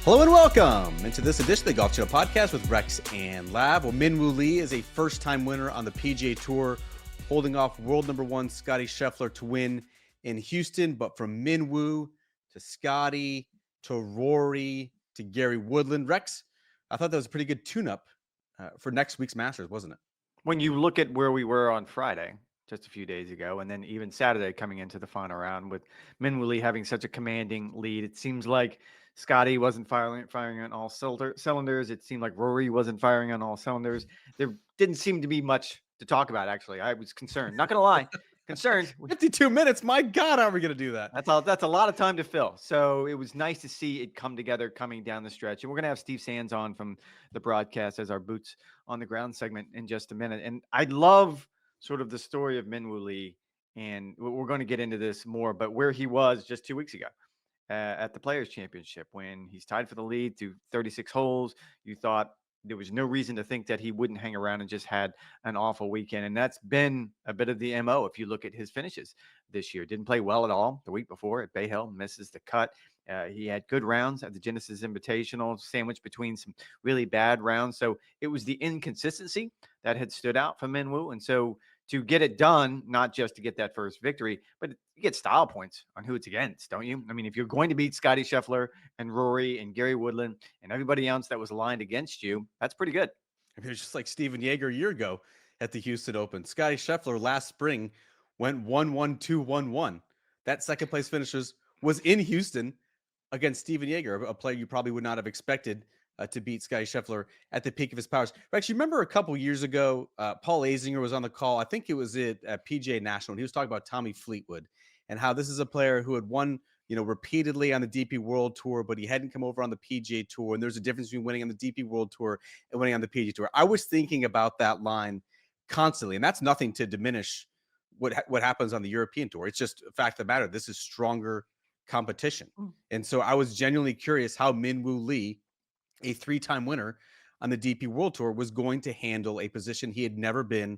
Hello and welcome into this edition of the Golf Channel Podcast with Rex and Lav. Well, Min-Woo Lee is a first-time winner on the PGA Tour, holding off world number one Scottie Scheffler to win in Houston. But from Min-Woo to Scottie to Rory to Gary Woodland, Rex, I thought that was a pretty good tune-up for next week's Masters, wasn't it? When you look at where we were on Friday, just a few days ago, and then even Saturday coming into the final round with Min-Woo Lee having such a commanding lead, it seems like Scottie wasn't firing on all cylinders. It seemed like Rory wasn't firing on all cylinders. There didn't seem to be much to talk about, actually. I was concerned. Not going to lie. Concerned. 52 minutes. My God, how are we going to do that? That's a lot of time to fill. So it was nice to see it come together coming down the stretch. And we're going to have Steve Sands on from the broadcast as our boots on the ground segment in just a minute. And I love sort of the story of Min-Woo Lee. And we're going to get into this more, but where he was just 2 weeks ago at the Players Championship when he's tied for the lead through 36 holes. You thought there was no reason to think that he wouldn't hang around and just had an awful weekend. And that's been a bit of the MO. If you look at his finishes this year, didn't play well at all the week before at Bay Hill, misses the cut. He had good rounds at the Genesis Invitational, sandwiched between some really bad rounds. So it was the inconsistency that had stood out for Min-Woo. And so to get it done, not just to get that first victory, but you get style points on who it's against, don't you? I mean, if you're going to beat Scottie Scheffler and Rory and Gary Woodland and everybody else that was aligned against you, that's pretty good. I mean, it's just like Steven Yeager a year ago at the Houston Open. Scottie Scheffler last spring went 1-1, 2-1-1. That second place finishes was in Houston against Steven Yeager, a player you probably would not have expected to beat Scottie Scheffler at the peak of his powers. Rex, you remember a couple years ago, Paul Azinger was on the call. I think it was at PGA National. And he was talking about Tommy Fleetwood and how this is a player who had won, repeatedly on the DP World Tour, but he hadn't come over on the PGA Tour. And there's a difference between winning on the DP World Tour and winning on the PGA Tour. I was thinking about that line constantly, and that's nothing to diminish what happens on the European Tour. It's just a fact of the matter. This is stronger competition. And so I was genuinely curious how Min-Woo Lee, a three-time winner on the DP World Tour, was going to handle a position he had never been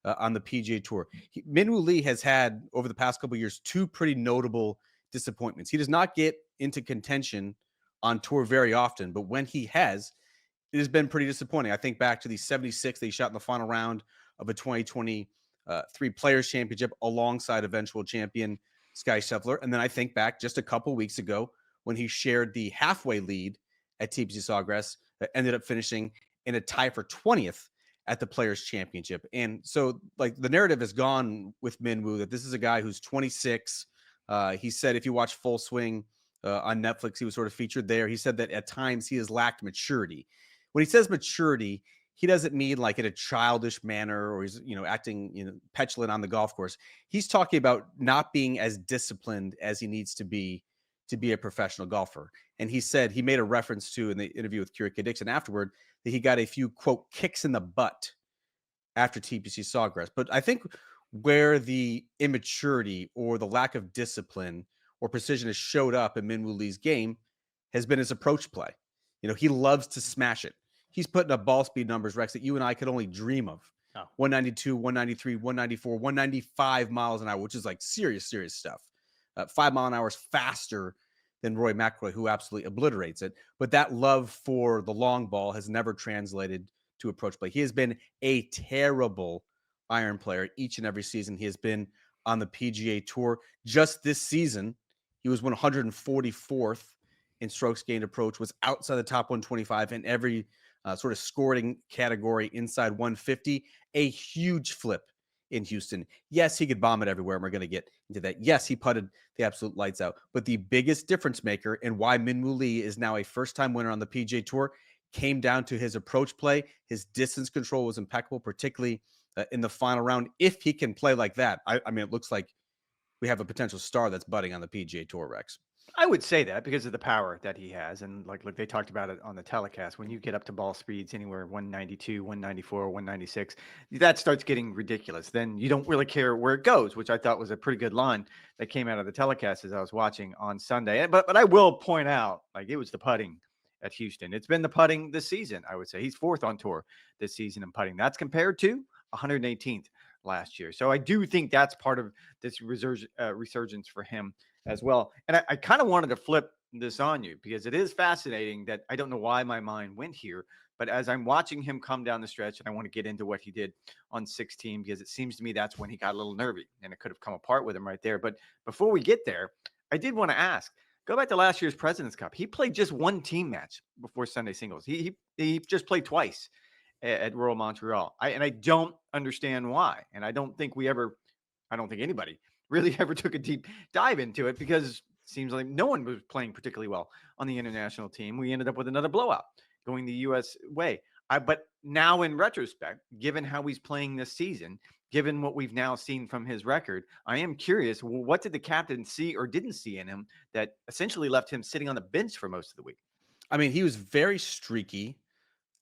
on the PGA Tour. Min-Woo Lee has had, over the past couple of years, two pretty notable disappointments. He does not get into contention on tour very often, but when he has, it has been pretty disappointing. I think back to the 76 that he shot in the final round of a 2023 Players Championship alongside eventual champion Scottie Scheffler. And then I think back just a couple weeks ago when he shared the halfway lead at TPC Sawgrass, that ended up finishing in a tie for 20th at the Players Championship. And so, like, the narrative has gone with Min-Woo that this is a guy who's 26. He said if you watch Full Swing on Netflix, he was sort of featured there. He said that at times he has lacked maturity. When he says maturity, he doesn't mean like in a childish manner or he's, acting, petulant on the golf course. He's talking about not being as disciplined as he needs to be a professional golfer. And he said, he made a reference to in the interview with Kierkegaard Dixon afterward, that he got a few, quote, kicks in the butt after TPC Sawgrass. But I think where the immaturity or the lack of discipline or precision has showed up in Min-Woo Lee's game has been his approach play. He loves to smash it. He's putting up ball speed numbers, Rex, that you and I could only dream of. 192, 193, 194, 195 miles an hour, which is like serious stuff. 5 mile an hour is faster than Rory McIlroy, who absolutely obliterates it. But that love for the long ball has never translated to approach play. He has been a terrible iron player each and every season he has been on the PGA Tour. Just this season, he was 144th in strokes gained approach, was outside the top 125 in every sort of scoring category inside 150. A huge flip in Houston. Yes, he could bomb it everywhere, and we're going to get into that. Yes, he putted the absolute lights out. But the biggest difference maker and why Min-Woo Lee is now a first-time winner on the PGA Tour came down to his approach play. His distance control was impeccable, particularly in the final round. If he can play like that, I mean, it looks like we have a potential star that's budding on the PGA Tour, Rex. I would say that because of the power that he has. And like they talked about it on the telecast, when you get up to ball speeds anywhere 192, 194, 196, that starts getting ridiculous. Then you don't really care where it goes, which I thought was a pretty good line that came out of the telecast as I was watching on Sunday. But I will point out, like, it was the putting at Houston. It's been the putting this season, I would say. He's fourth on tour this season in putting. That's compared to 118th last year. So I do think that's part of this resurgence for him as well. And I kind of wanted to flip this on you because it is fascinating that I don't know why my mind went here, but as I'm watching him come down the stretch, and I want to get into what he did on 16 because it seems to me that's when he got a little nervy and it could have come apart with him right there. But before we get there, I did want to ask. Go back to last year's President's Cup. He played just one team match before Sunday singles. He just played twice at Royal Montreal. And I don't understand why. And I don't think anybody really ever took a deep dive into it because it seems like no one was playing particularly well on the international team. We ended up with another blowout going the U.S. way. But now in retrospect, given how he's playing this season, given what we've now seen from his record, I am curious, what did the captain see or didn't see in him that essentially left him sitting on the bench for most of the week? I mean, he was very streaky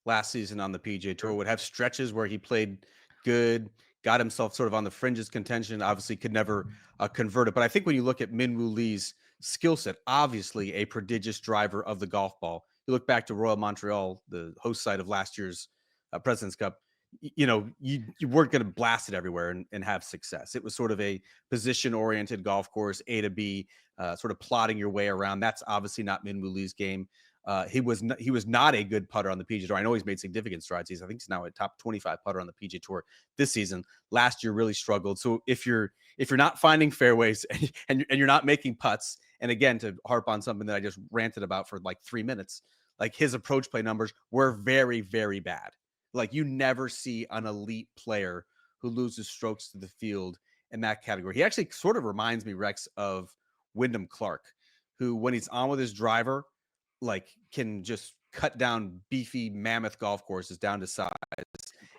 last season on the PGA Tour, would have stretches where he played good, got himself sort of on the fringes contention, obviously could never convert it. But I think when you look at Min Woo Lee's skill set, obviously a prodigious driver of the golf ball. You look back to Royal Montreal, the host site of last year's President's Cup, you weren't going to blast it everywhere and have success. It was sort of a position-oriented golf course, A to B, sort of plotting your way around. That's obviously not Min Woo Lee's game. He was not a good putter on the PGA Tour. I know he's made significant strides. I think he's now a top 25 putter on the PGA Tour this season. Last year really struggled. So if you're not finding fairways and you're not making putts, and again to harp on something that I just ranted about for like 3 minutes, like his approach play numbers were very, very bad. Like you never see an elite player who loses strokes to the field in that category. He actually sort of reminds me, Rex, of Wyndham Clark, who when he's on with his driver, like can just cut down beefy mammoth golf courses down to size.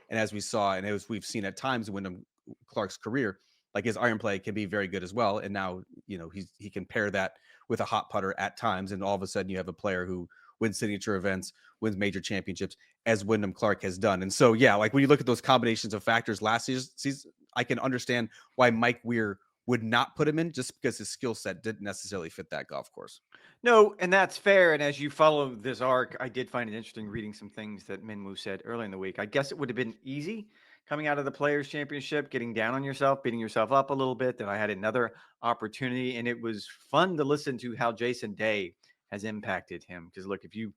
And as we saw, and as we've seen at times in Wyndham Clark's career, like his iron play can be very good as well. And now, he can pair that with a hot putter at times. And all of a sudden you have a player who wins signature events, wins major championships, as Wyndham Clark has done. And so, yeah, like when you look at those combinations of factors last season, I can understand why Mike Weir would not put him in just because his skill set didn't necessarily fit that golf course. No, and that's fair. And as you follow this arc, I did find it interesting reading some things that Minwoo said early in the week. I guess it would have been easy coming out of the Players' Championship, getting down on yourself, beating yourself up a little bit. Then I had another opportunity, and it was fun to listen to how Jason Day has impacted him. Because look, if you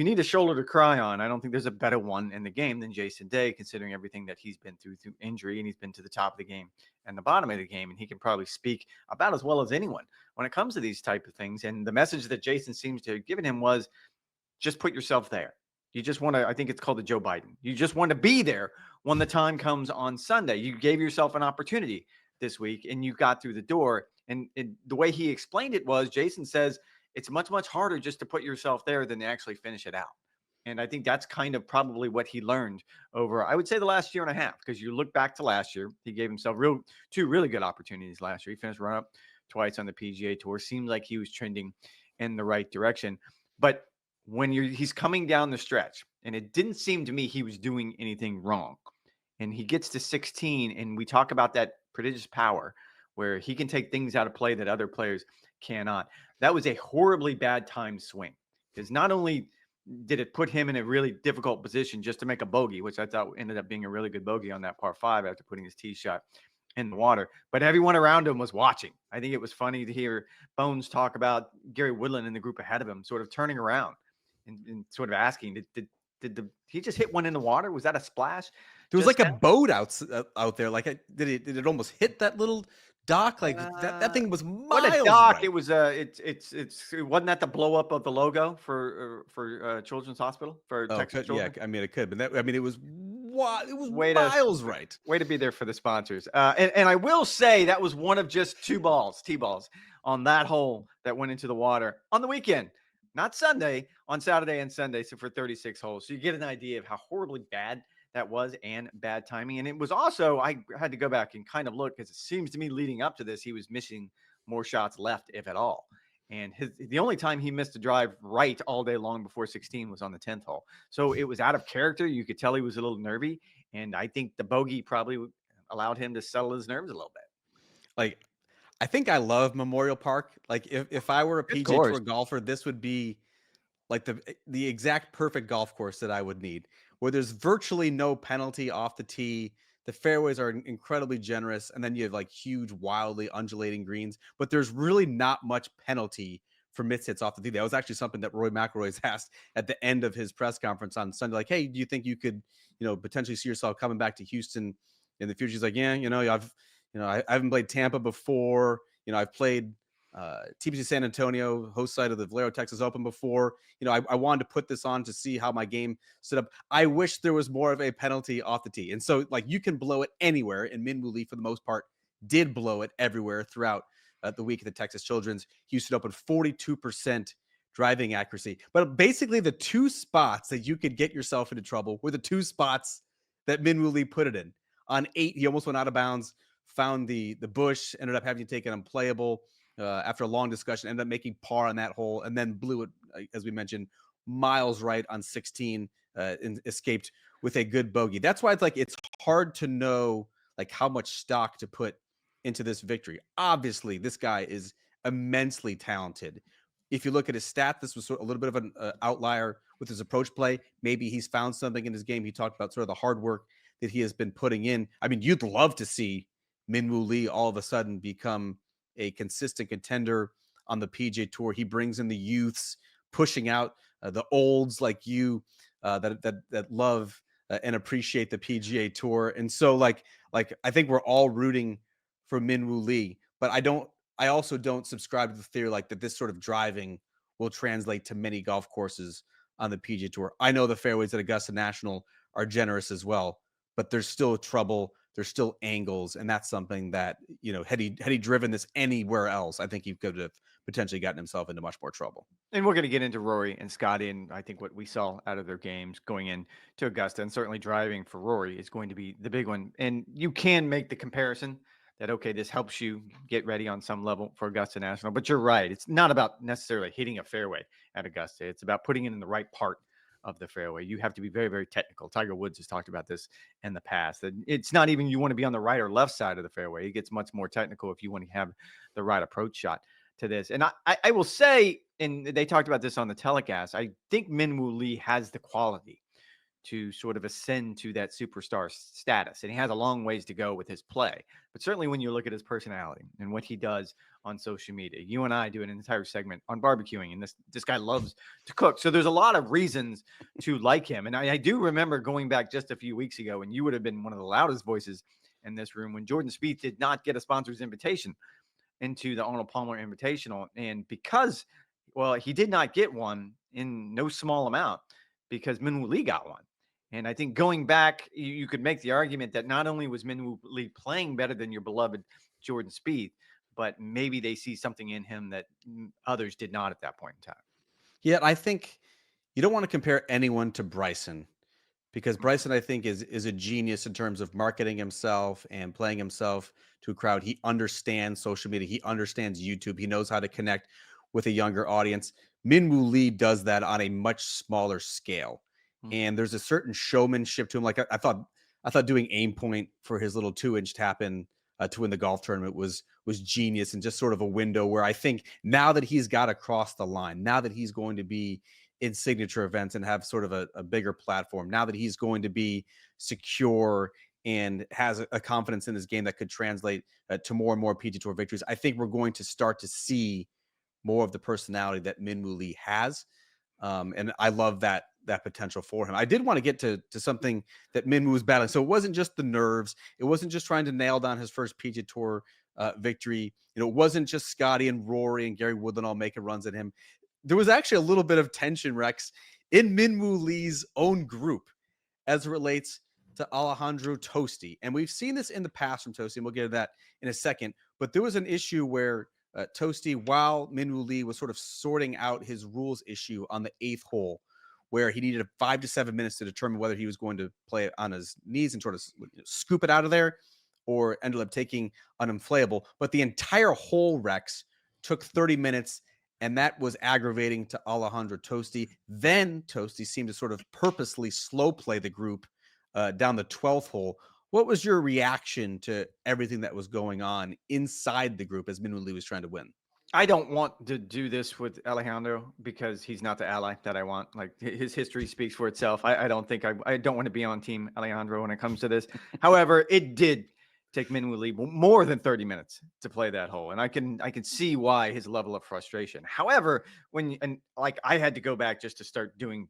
need a shoulder to cry on, I don't think there's a better one in the game than Jason Day, considering everything that he's been through injury, and he's been to the top of the game and the bottom of the game, and he can probably speak about as well as anyone when it comes to these type of things. And the message that Jason seems to have given him was just put yourself there. You just want to, I think it's called the Joe Biden. You just want to be there when the time comes on Sunday. You gave yourself an opportunity this week and you got through the door. And the way he explained it was, Jason says, it's much, much harder just to put yourself there than to actually finish it out. And I think that's kind of probably what he learned over, I would say, the last year and a half, because you look back to last year, he gave himself two really good opportunities last year. He finished run-up twice on the PGA Tour. Seemed like he was trending in the right direction. But when he's coming down the stretch, and it didn't seem to me he was doing anything wrong, and he gets to 16, and we talk about that prodigious power where he can take things out of play that other players cannot. That was a horribly bad time swing, because not only did it put him in a really difficult position just to make a bogey, which I thought ended up being a really good bogey on that par 5 after putting his tee shot in the water, but everyone around him was watching. I think it was funny to hear Bones talk about Gary Woodland in the group ahead of him, sort of turning around and sort of asking, did he just hit one in the water? Was that a splash? There was like a boat out there. Like, did it almost hit that little dock? Like that thing was miles. What a dock! Right. It was it wasn't that the blow up of the logo for Children's Hospital for Texas Children? Yeah, I mean it could, but it was miles right. Way to be there for the sponsors. And I will say that was one of just two T-balls on that hole that went into the water on the weekend. Not Sunday, on Saturday and Sunday, so for 36 holes. So you get an idea of how horribly bad that was and bad timing. And it was also, I had to go back and kind of look, because it seems to me leading up to this, he was missing more shots left, if at all. And the only time he missed a drive right all day long before 16 was on the 10th hole. So it was out of character. You could tell he was a little nervy. And I think the bogey probably allowed him to settle his nerves a little bit. Like, I think I love Memorial Park. Like if I were a PGA Tour golfer, this would be like the exact perfect golf course that I would need, where there's virtually no penalty off the tee. The fairways are incredibly generous, and then you have like huge, wildly undulating greens, but there's really not much penalty for missed hits off the tee. That was actually something that Roy McIlroy has asked at the end of his press conference on Sunday. Like, hey, do you think you could, potentially see yourself coming back to Houston in the future? He's like, yeah, I haven't played Tampa before. I've played TPC San Antonio, host site of the Valero Texas Open before. I wanted to put this on to see how my game stood up. I wish there was more of a penalty off the tee. And so, like, you can blow it anywhere, and Min Woo Lee, for the most part, did blow it everywhere throughout the week of the Texas Children's. Houston Open, 42% driving accuracy. But basically, the two spots that you could get yourself into trouble were the two spots that Min Woo Lee put it in. On 8, he almost went out of bounds, found the bush, ended up having to take it unplayable. After a long discussion, ended up making par on that hole, and then blew it, as we mentioned, miles right on 16, and escaped with a good bogey. That's why it's hard to know like how much stock to put into this victory. Obviously, this guy is immensely talented. If you look at his stats, this was sort of a little bit of an outlier with his approach play. Maybe he's found something in his game. He talked about sort of the hard work that he has been putting in. I mean, you'd love to see Min Woo Lee all of a sudden become a consistent contender on the PGA Tour. He brings in the youths, pushing out the olds like you that love and appreciate the PGA Tour. And so, like I think we're all rooting for Min Woo Lee, but I also don't subscribe to the theory like that this sort of driving will translate to many golf courses on the PGA Tour. I know the fairways at Augusta National are generous as well, but there's still trouble. There's still angles, and that's something that, had he driven this anywhere else, I think he could have potentially gotten himself into much more trouble. And we're going to get into Rory and Scottie, and I think what we saw out of their games going into Augusta, and certainly driving for Rory, is going to be the big one. And you can make the comparison that, okay, this helps you get ready on some level for Augusta National, but you're right. It's not about necessarily hitting a fairway at Augusta. It's about putting it in the right part of the fairway. You have to be very, very technical. Tiger Woods has talked about this in the past. That it's not even you want to be on the right or left side of the fairway. It gets much more technical if you want to have the right approach shot to this. And I will say, and they talked about this on the telecast, I think Min Woo Lee has the quality to sort of ascend to that superstar status. And he has a long ways to go with his play. But certainly when you look at his personality and what he does on social media, you and I do an entire segment on barbecuing, and this guy loves to cook. So there's a lot of reasons to like him. And I do remember going back just a few weeks ago, and you would have been one of the loudest voices in this room when Jordan Spieth did not get a sponsor's invitation into the Arnold Palmer Invitational. And because, well, he did not get one in no small amount because Min Woo Lee got one. And I think going back, you could make the argument that not only was Min Woo Lee playing better than your beloved Jordan Spieth, but maybe they see something in him that others did not at that point in time. Yeah, I think you don't want to compare anyone to Bryson, because Bryson, I think, is a genius in terms of marketing himself and playing himself to a crowd. He understands social media. He understands YouTube. He knows how to connect with a younger audience. Min Woo Lee does that on a much smaller scale. And there's a certain showmanship to him. Like I thought doing aim point for his little 2-inch tap in to win the golf tournament was genius, and just sort of a window where I think now that he's got across the line, now that he's going to be in signature events and have sort of a bigger platform, now that he's going to be secure and has a confidence in his game that could translate to more and more PGA Tour victories, I think we're going to start to see more of the personality that Min Woo Lee has. And I love that potential for him. I did want to get to something that Min Woo was battling. So it wasn't just the nerves. It wasn't just trying to nail down his first PGA Tour victory. It wasn't just Scottie and Rory and Gary Woodland all making runs at him. There was actually a little bit of tension, Rex, in Min Woo Lee's own group as it relates to Alejandro Tosti. And we've seen this in the past from Tosti, and we'll get to that in a second. But there was an issue where Tosti, while Min Woo Lee was sort of sorting out his rules issue on the 8th hole, where he needed 5 to 7 minutes to determine whether he was going to play it on his knees and sort of scoop it out of there, or ended up taking an inflatable. But the entire hole, Rex, took 30 minutes, and that was aggravating to Alejandro Tosti. Then Tosti seemed to sort of purposely slow play the group down the 12th hole. What was your reaction to everything that was going on inside the group as Min Woo Lee was trying to win? I don't want to do this with Alejandro because he's not the ally that I want. Like, his history speaks for itself. I don't think I don't want to be on team Alejandro when it comes to this. However, it did take Minwoo Lee more than 30 minutes to play that hole. And I can see why his level of frustration. However, like I had to go back just to start doing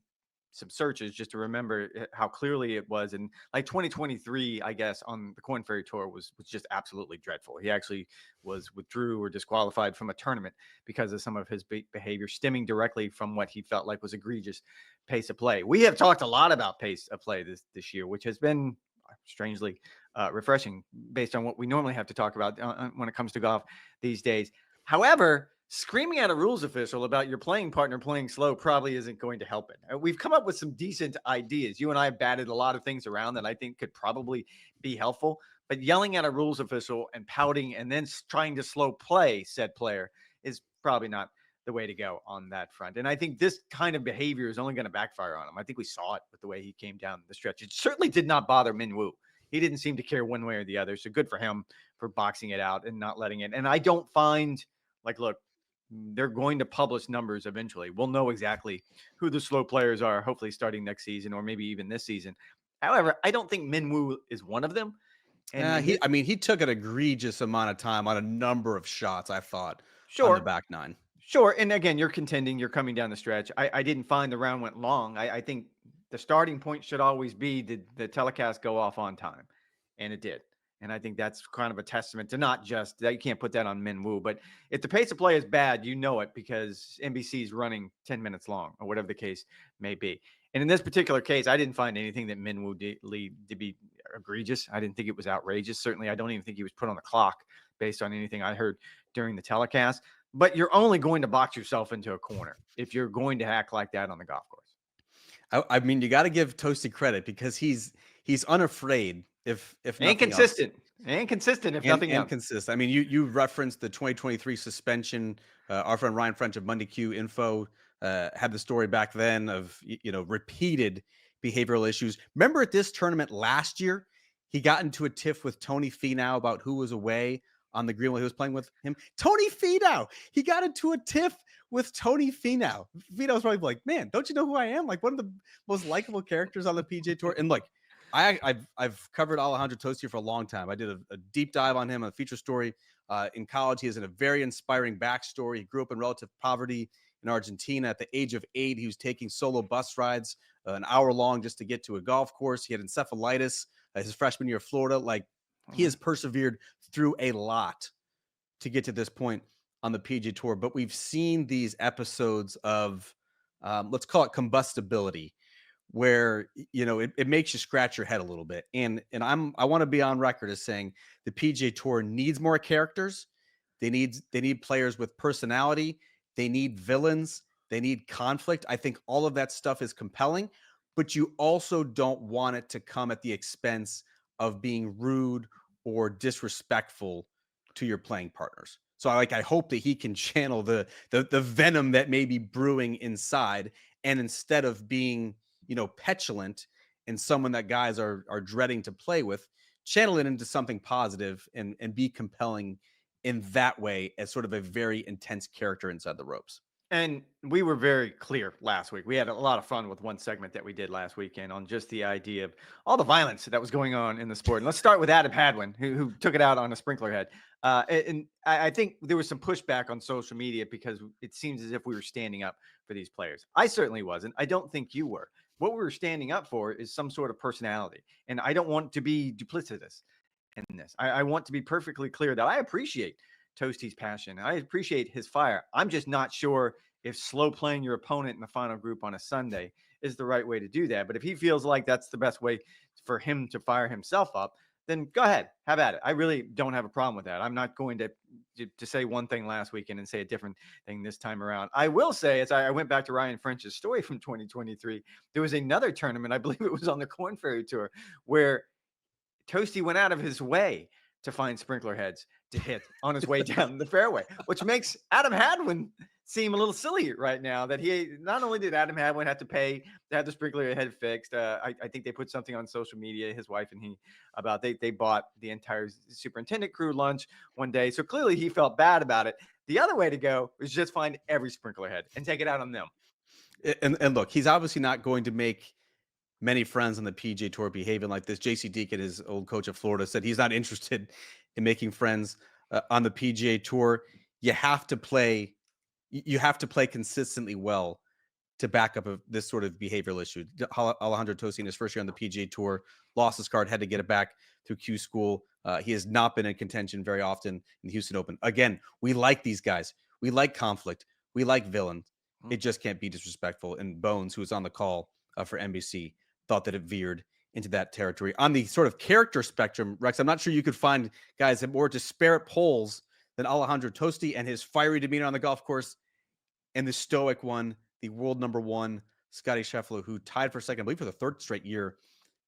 some searches just to remember how clearly it was. And like 2023, I guess, on the Korn Ferry Tour was just absolutely dreadful. He actually withdrew or disqualified from a tournament because of some of his behavior stemming directly from what he felt like was egregious pace of play. We have talked a lot about pace of play this year, which has been strangely refreshing based on what we normally have to talk about when it comes to golf these days. However, screaming at a rules official about your playing partner playing slow probably isn't going to help it. We've come up with some decent ideas. You and I have batted a lot of things around that I think could probably be helpful, but yelling at a rules official and pouting and then trying to slow play said player is probably not the way to go on that front. And I think this kind of behavior is only going to backfire on him. I think we saw it with the way he came down the stretch. It certainly did not bother Minwoo. He didn't seem to care one way or the other. So good for him for boxing it out and not letting it. And I don't find like, look, they're going to publish numbers eventually. We'll know exactly who the slow players are, hopefully starting next season or maybe even this season. However, I don't think Minwoo is one of them. And he took an egregious amount of time on a number of shots, I thought, on the back nine. Sure. And again, you're contending, you're coming down the stretch. I didn't find the round went long. I think the starting point should always be did the telecast go off on time? And it did. And I think that's kind of a testament to not just that you can't put that on Minwoo, but if the pace of play is bad, you know it because NBC is running 10 minutes long or whatever the case may be. And in this particular case, I didn't find anything that Minwoo did to be egregious. I didn't think it was outrageous. Certainly, I don't even think he was put on the clock based on anything I heard during the telecast. But you're only going to box yourself into a corner if you're going to act like that on the golf course. I mean, you got to give Tosti credit because he's unafraid. If and consistent, if nothing else. Consistent. I mean, you referenced the 2023 suspension. Our friend Ryan French of Monday Q Info had the story back then of repeated behavioral issues. Remember at this tournament last year, he got into a tiff with Tony Finau about who was away on the green while he was playing with him. Tony Finau, he got into a tiff with Tony Finau. Finau's probably like, man, don't you know who I am? Like one of the most likable characters on the PGA Tour. And like, I've covered Alejandro Tosti for a long time. I did a deep dive on him, a feature story in college. He has a very inspiring backstory. He grew up in relative poverty in Argentina. At the age of 8, he was taking solo bus rides an hour long just to get to a golf course. He had encephalitis his freshman year of Florida. Like he has persevered through a lot to get to this point on the PGA Tour. But we've seen these episodes of let's call it combustibility, where it makes you scratch your head a little bit. And I want to be on record as saying the PGA Tour needs more characters. They need players with personality. They need villains. They need conflict. I think all of that stuff is compelling, but you also don't want it to come at the expense of being rude or disrespectful to your playing partners. So I hope that he can channel the venom that may be brewing inside, and instead of being petulant and someone that guys are dreading to play with, channel it into something positive and be compelling in that way as sort of a very intense character inside the ropes. And we were very clear last week. We had a lot of fun with one segment that we did last weekend on just the idea of all the violence that was going on in the sport. And let's start with Adam Hadwin, who took it out on a sprinkler head. And I think there was some pushback on social media because it seems as if we were standing up for these players. I certainly wasn't. I don't think you were. What we were standing up for is some sort of personality. And I don't want to be duplicitous in this. I want to be perfectly clear that I appreciate Tosti's passion. I appreciate his fire. I'm just not sure if slow playing your opponent in the final group on a Sunday is the right way to do that. But if he feels like that's the best way for him to fire himself up, then go ahead, have at it. I really don't have a problem with that. I'm not going to say one thing last weekend and say a different thing this time around. I will say, as I went back to Ryan French's story from 2023, there was another tournament, I believe it was on the Korn Ferry Tour, where Tosti went out of his way to find sprinkler heads to hit on his way down the fairway, which makes Adam Hadwin seem a little silly right now that he not only did Adam Hadwin have to pay to have the sprinkler head fixed. I think they put something on social media, his wife and he, about they bought the entire superintendent crew lunch one day. So clearly he felt bad about it. The other way to go is just find every sprinkler head and take it out on them. And look, he's obviously not going to make many friends on the PGA Tour behaving like this. JC Deacon, his old coach of Florida, said he's not interested in making friends on the PGA Tour. You have to play. You have to play consistently well to back up this sort of behavioral issue. Alejandro Tosti in his first year on the PGA Tour lost his card, had to get it back through Q School. He has not been in contention very often in the Houston Open. Again, we like these guys. We like conflict. We like villains. It just can't be disrespectful. And Bones, who was on the call for NBC, thought that it veered into that territory. On the sort of character spectrum, Rex, I'm not sure you could find guys at more disparate poles than Alejandro Tosti and his fiery demeanor on the golf course, and the stoic one, the world number one, Scottie Scheffler, who tied for second, I believe, for the third straight year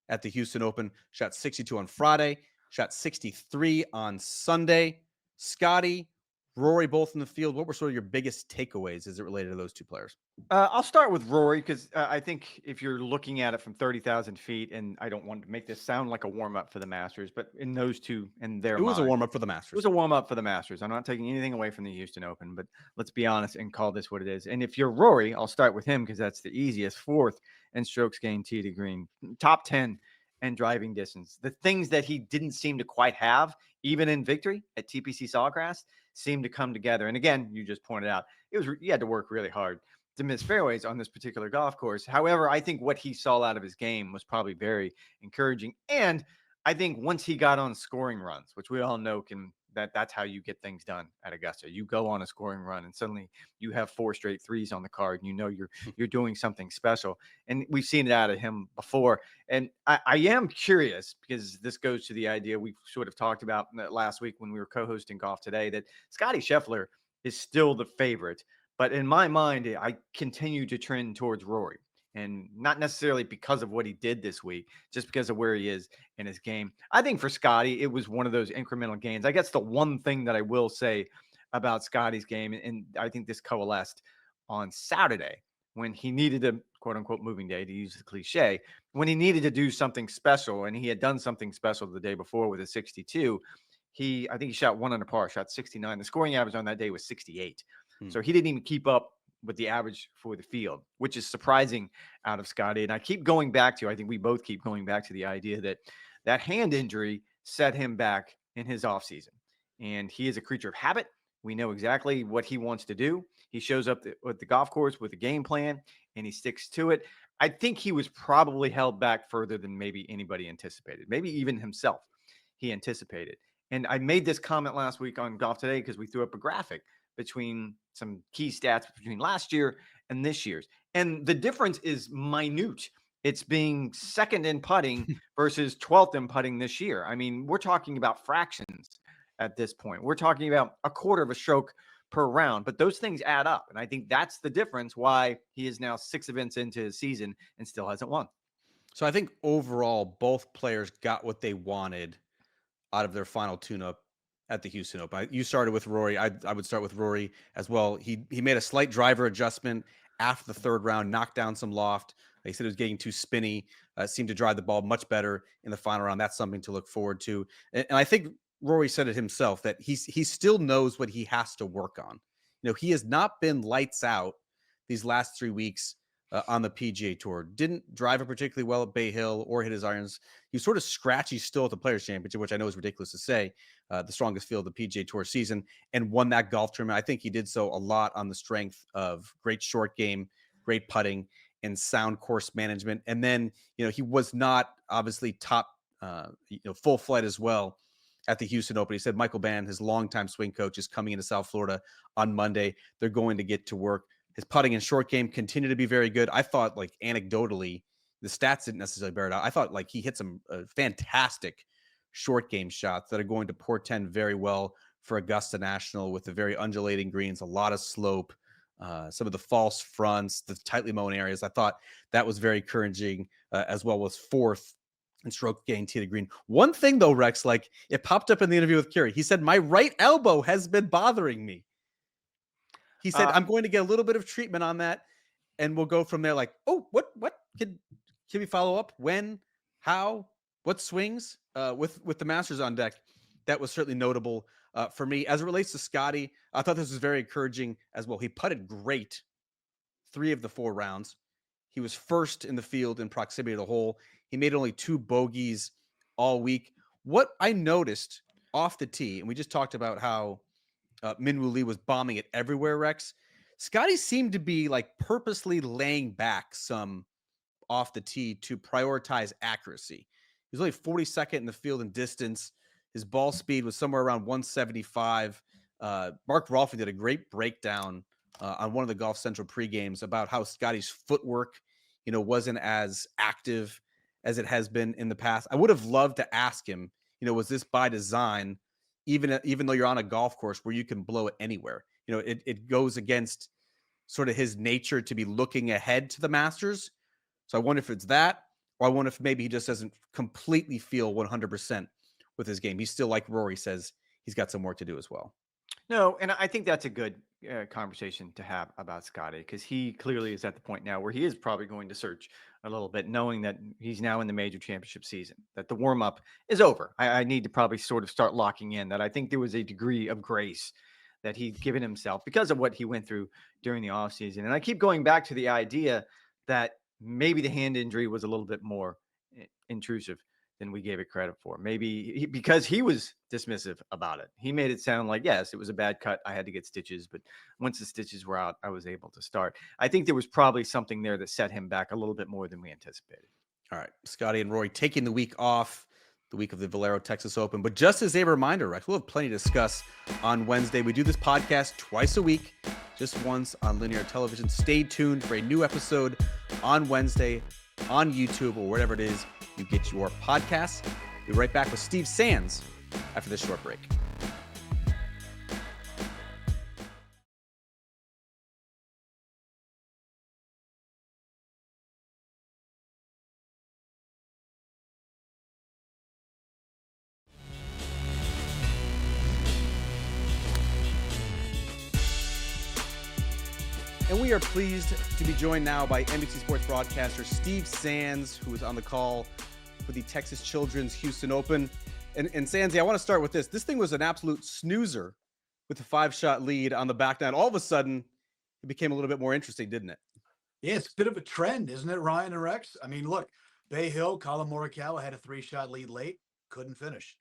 at the Houston Open. Shot 62 on Friday, shot 63 on Sunday. Scottie, Rory, both in the field. What were sort of your biggest takeaways as it related to those two players? I'll start with Rory because I think if you're looking at it from 30,000 feet, and I don't want to make this sound like a warm up for the Masters, but in those two and their It was a mind, warm up for the it Masters. was a warm up for the Masters. I'm not taking anything away from the Houston Open, but let's be honest and call this what it is. And if you're Rory, I'll start with him because that's the easiest. Fourth in strokes gained tee to green, top 10 and driving distance. The things that he didn't seem to quite have, even in victory at TPC Sawgrass, seemed to come together. And again, you just pointed out, you had to work really hard to miss fairways on this particular golf course. However, I think what he saw out of his game was probably very encouraging. And I think once he got on scoring runs, which we all know that's how you get things done at Augusta. You go on a scoring run and suddenly you have 4 straight threes on the card and you know you're doing something special. And we've seen it out of him before. And I am curious because this goes to the idea we sort of talked about last week when we were co-hosting Golf Today, that Scottie Scheffler is still the favorite. But in my mind, I continue to trend towards Rory, and not necessarily because of what he did this week, just because of where he is in his game. I think for Scottie, it was one of those incremental gains. I guess the one thing that I will say about Scottie's game, and I think this coalesced on Saturday when he needed a quote unquote moving day, to use the cliche, when he needed to do something special, and he had done something special the day before with a 62. I think he shot 1 under par, shot 69. The scoring average on that day was 68. So he didn't even keep up with the average for the field, which is surprising out of Scottie. And I keep going back to, I think we both keep going back to the idea that that hand injury set him back in his offseason. And he is a creature of habit. We know exactly what he wants to do. He shows up at the golf course with a game plan and he sticks to it. I think he was probably held back further than maybe anybody anticipated, maybe even himself he anticipated. And I made this comment last week on Golf Today because we threw up a graphic between some key stats between last year and this year's. And the difference is minute. It's being second in putting versus 12th in putting this year. I mean, we're talking about fractions at this point. We're talking about a quarter of a stroke per round, but those things add up. And I think that's the difference why he is now 6 events into his season and still hasn't won. So I think overall, both players got what they wanted out of their final tune-up at the Houston Open. You started with Rory. I would start with Rory as well. He made a slight driver adjustment after the third round, knocked down some loft. He said it was getting too spinny. Seemed to drive the ball much better in the final round. That's something to look forward to. And I think Rory said it himself that he still knows what he has to work on. You know, he has not been lights out these last 3 weeks on the PGA Tour. Didn't drive it particularly well at Bay Hill or hit his irons. He was sort of scratchy still at the Players Championship, which I know is ridiculous to say, the strongest field of the PGA Tour season, and won that golf tournament. I think he did so a lot on the strength of great short game, great putting, and sound course management. And then, you know, he was not obviously top, full flight as well at the Houston Open. He said Michael Bann, his longtime swing coach, is coming into South Florida on Monday. They're going to get to work. His putting and short game continue to be very good. I thought, like, anecdotally, the stats didn't necessarily bear it out. I thought, like, he hit some fantastic short game shots that are going to portend very well for Augusta National with the very undulating greens, a lot of slope, some of the false fronts, the tightly mown areas. I thought that was very encouraging, as well as 4th in stroke gain tee to green. One thing, though, Rex, like, it popped up in the interview with Kerry. He said, my right elbow has been bothering me. He said, I'm going to get a little bit of treatment on that, and we'll go from there. Like, oh, what can we follow up? When, how, what swings with the Masters on deck? That was certainly notable for me. As it relates to Scottie, I thought this was very encouraging as well. He putted great 3 of the 4 rounds. He was first in the field in proximity to the hole. He made only 2 bogeys all week. What I noticed off the tee, and we just talked about how Minwoo Lee was bombing it everywhere, Rex. Scottie seemed to be like purposely laying back some off the tee to prioritize accuracy. He was only 42nd in the field in distance. His ball speed was somewhere around 175. Mark Rolfing did a great breakdown on one of the Golf Central pre-games about how Scottie's footwork, wasn't as active as it has been in the past. I would have loved to ask him, was this by design, even though you're on a golf course where you can blow it anywhere? It goes against sort of his nature to be looking ahead to the Masters. So I wonder if it's that, or I wonder if maybe he just doesn't completely feel 100% with his game. He's still, like Rory says, he's got some work to do as well. No, and I think that's a good conversation to have about Scottie, because he clearly is at the point now where he is probably going to search a little bit, knowing that he's now in the major championship season, that the warm up is over. I need to probably sort of start locking in that I think there was a degree of grace that he'd given himself because of what he went through during the offseason. And I keep going back to the idea that maybe the hand injury was a little bit more intrusive than we gave it credit for. Maybe because he was dismissive about it. He made it sound like, yes, it was a bad cut. I had to get stitches, but once the stitches were out, I was able to start. I think there was probably something there that set him back a little bit more than we anticipated. All right, Scottie and Rory taking the week off, the week of the Valero Texas Open. But just as a reminder, Rex, we'll have plenty to discuss on Wednesday. We do this podcast twice a week, just once on linear television. Stay tuned for a new episode on Wednesday on YouTube or wherever it is you get your podcasts. We'll be right back with Steve Sands after this short break. And we are pleased to be joined now by NBC Sports broadcaster Steve Sands, who is on the call for the Texas Children's Houston Open. And Sandsy, I want to start with this. This thing was an absolute snoozer with a 5-shot lead on the back nine. All of a sudden, it became a little bit more interesting, didn't it? Yeah, it's a bit of a trend, isn't it, Ryan and Rex? I mean, look, Bay Hill, Colin Morikawa had a 3-shot lead late, couldn't finish.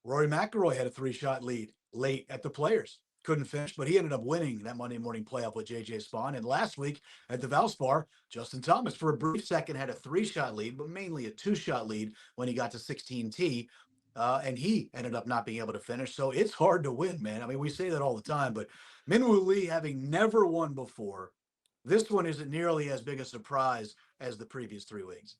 Rory McIlroy had a 3-shot lead late at the Players, couldn't finish, but he ended up winning that Monday morning playoff with J.J. Spaun. And last week at the Valspar, Justin Thomas, for a brief second, had a 3-shot lead, but mainly a 2-shot lead when he got to 16T. And he ended up not being able to finish. So it's hard to win, man. I mean, we say that all the time, but Minwoo Lee, having never won before, this one isn't nearly as big a surprise as the previous 3 weeks.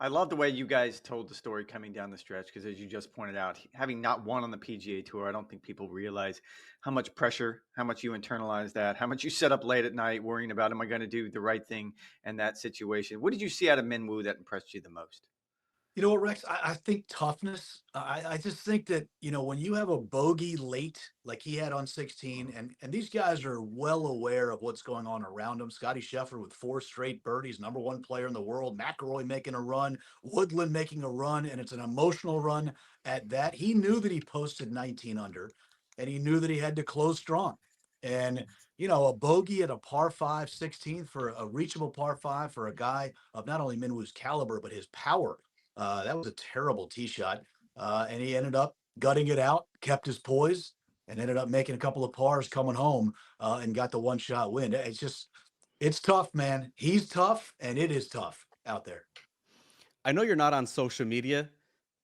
I love the way you guys told the story coming down the stretch, because as you just pointed out, having not won on the PGA Tour, I don't think people realize how much pressure, how much you internalize that, how much you set up late at night worrying about, am I going to do the right thing in that situation? What did you see out of Minwoo that impressed you the most? You know what, Rex? I think toughness. I just think that, when you have a bogey late like he had on 16, and these guys are well aware of what's going on around them. Scottie Scheffler with 4 straight birdies, #1 player in the world. McIlroy making a run, Woodland making a run, and it's an emotional run at that. He knew that he posted 19 under, and he knew that he had to close strong. And, a bogey at a par 5, 16th for a reachable par 5 for a guy of not only Minwoo's caliber, but his power. That was a terrible tee shot. And he ended up gutting it out, kept his poise, and ended up making a couple of pars coming home and got the 1-shot win. It's tough, man. He's tough, and it is tough out there. I know you're not on social media,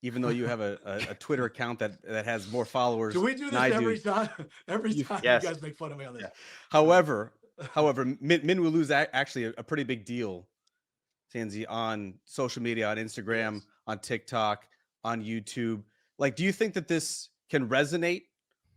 even though you have a Twitter account that has more followers. Do we do this every time? Every time Yes. you guys make fun of me on this. Yeah. However, Minwoo Lee is actually a pretty big deal, Sandsy, on social media, on Instagram, Yes. on TikTok, on YouTube. Like, do you think that this can resonate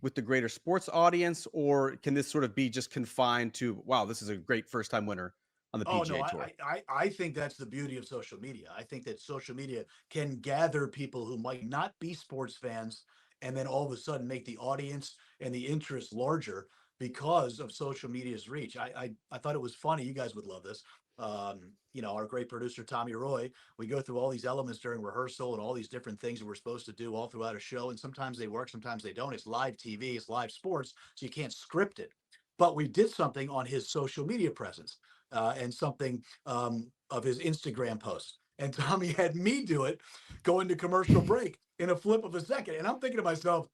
with the greater sports audience, or can this sort of be just confined to, wow, this is a great first-time winner on the PGA Tour? I think that's the beauty of social media. I think that social media can gather people who might not be sports fans, and then all of a sudden make the audience and the interest larger because of social media's reach. I thought it was funny. You guys would love this. Our great producer, Tommy Roy, we go through all these elements during rehearsal and all these different things that we're supposed to do all throughout a show. And sometimes they work, sometimes they don't. It's live TV, it's live sports, so you can't script it. but we did something on his social media presence and something of his Instagram posts. And Tommy had me do it, go into commercial break in a flip of a second. And I'm thinking to myself,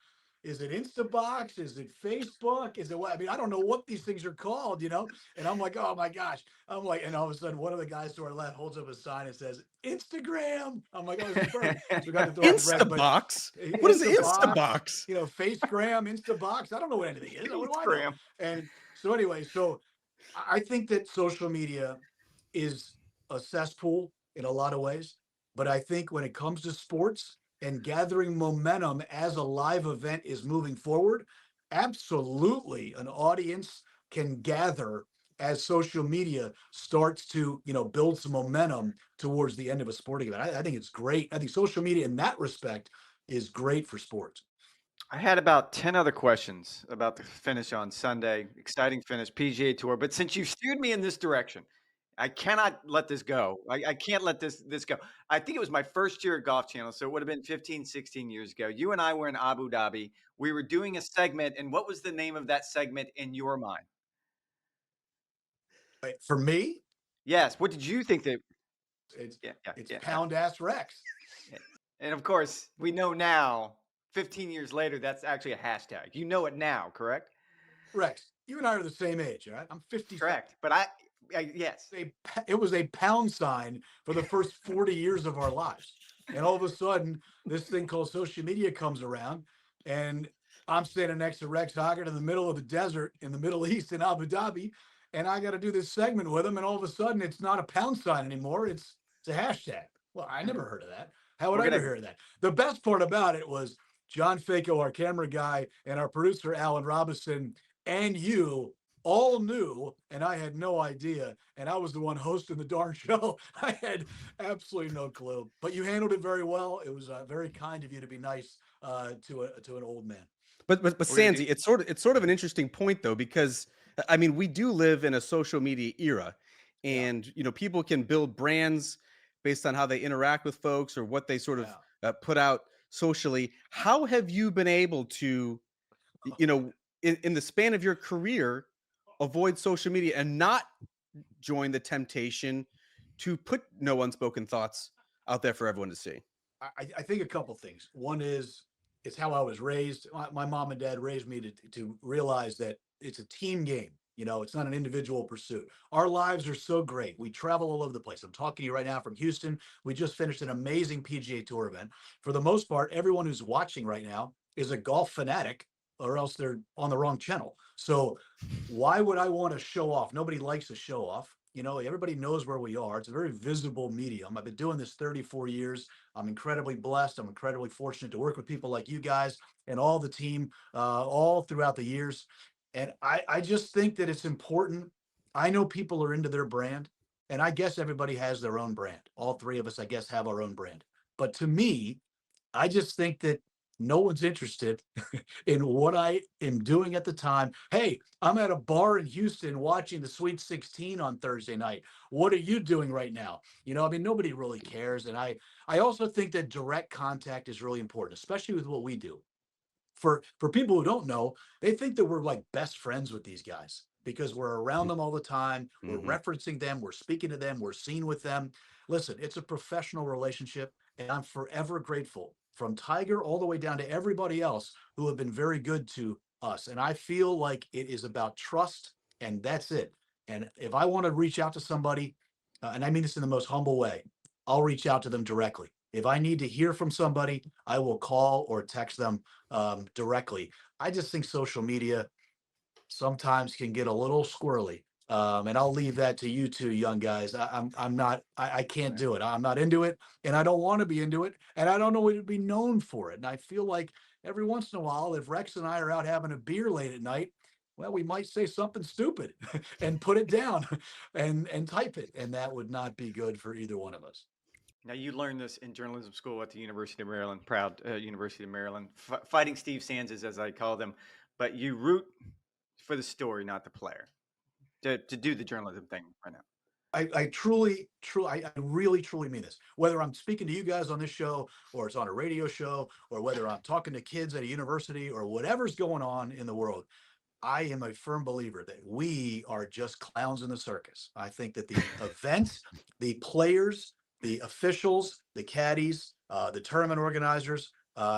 is it Instabox? Is it Facebook? Is it what? I mean, I don't know what these things are called, you know? And I'm like, oh my gosh. I'm like, and all of a sudden, one of the guys to our left holds up a sign and says, Instagram. I'm like, oh, this is perfect. So we got to throw out the break. But Instabox? What is Instabox, Instabox? you know, Facegram, Instabox. I don't know what anything is. What do I know? Instagram. And so anyway, so I think that social media is a cesspool in a lot of ways. But I think when it comes to sports and gathering momentum as a live event is moving forward, absolutely an audience can gather as social media starts to, you know, build some momentum towards the end of a sporting event. I think it's great. I think social media in that respect is great for sports. I had about 10 other questions about the finish on Sunday. Exciting finish, PGA Tour. But since you steered me in this direction, I cannot let this go. I can't let this go. I think it was my first year at Golf Channel, so it would have been 15, 16 years ago. You and I were in Abu Dhabi. We were doing a segment, and what was the name of that segment in your mind? But for me, Yes. What did you think that? it's Yeah. pound ass Rex. And of course, we know now, 15 years later, that's actually a hashtag. You know it now, correct? Rex, you and I are the same age, all right? I'm 50. Correct. But yes. It was a pound sign for the first 40 years of our lives. And all of a sudden, this thing called social media comes around, and I'm standing next to Rex Hoggett in the middle of the desert in the Middle East in Abu Dhabi, and I got to do this segment with him. And all of a sudden, it's not a pound sign anymore. It's a hashtag. Well, I never heard of that. How would I ever hear of that? The best part about it was John Faco, our camera guy, and our producer, Alan Robinson, and you all knew, and I had no idea. And I was the one hosting the darn show. I had absolutely no clue. But you handled it very well. It was very kind of you to be nice to an old man. But Sandy, it's sort of an interesting point though, because I mean, we do live in a social media era, and you know, people can build brands based on how they interact with folks or what they sort of put out socially. How have you been able to, you know, in the span of your career, avoid social media and not join the temptation to put no unspoken thoughts out there for everyone to see? I think a couple things. One is it's how I was raised. My mom and dad raised me to realize that it's a team game. You know, it's not an individual pursuit. Our lives are so great. We travel all over the place. I'm talking to you right now from Houston. We just finished an amazing PGA Tour event. For the most part, everyone who's watching right now is a golf fanatic, or else they're on the wrong channel. So why would I want to show off? Nobody likes to show off. You know, everybody knows where we are. It's a very visible medium. I've been doing this 34 years. I'm incredibly blessed. I'm incredibly fortunate to work with people like you guys and all the team all throughout the years. And I just think that it's important. I know people are into their brand, and I guess everybody has their own brand. All three of us, I guess, have our own brand. But to me, I just think that no one's interested in what I am doing at the time. Hey, I'm at a bar in Houston watching the Sweet 16 on Thursday night. What are you doing right now? You know, I mean, nobody really cares. And I also think that direct contact is really important, especially with what we do. For people who don't know, they think that we're like best friends with these guys because we're around them all the time. We're referencing them. We're speaking to them. We're seen with them. Listen, it's a professional relationship, and I'm forever grateful, from Tiger all the way down to everybody else who have been very good to us. And I feel like it is about trust, and that's it. And if I want to reach out to somebody, and I mean this in the most humble way, I'll reach out to them directly. If I need to hear from somebody, I will call or text them directly. I just think social media sometimes can get a little squirrely. And I'll leave that to you two young guys. I can't do it. I'm not into it, and I don't want to be into it, and I don't know what to be known for it. And I feel like every once in a while, if Rex and I are out having a beer late at night, well, we might say something stupid and put it down and type it, and that would not be good for either one of us. Now, you learned this in journalism school at the University of Maryland, proud University of Maryland, fighting Steve Sands, as I call them. But you root for the story, not the player, to do the journalism thing right now. I really, truly mean this. Whether I'm speaking to you guys on this show, or it's on a radio show, or whether I'm talking to kids at a university, or whatever's going on in the world, I am a firm believer that we are just clowns in the circus. I think that the event, the players, the officials, the caddies, the tournament organizers,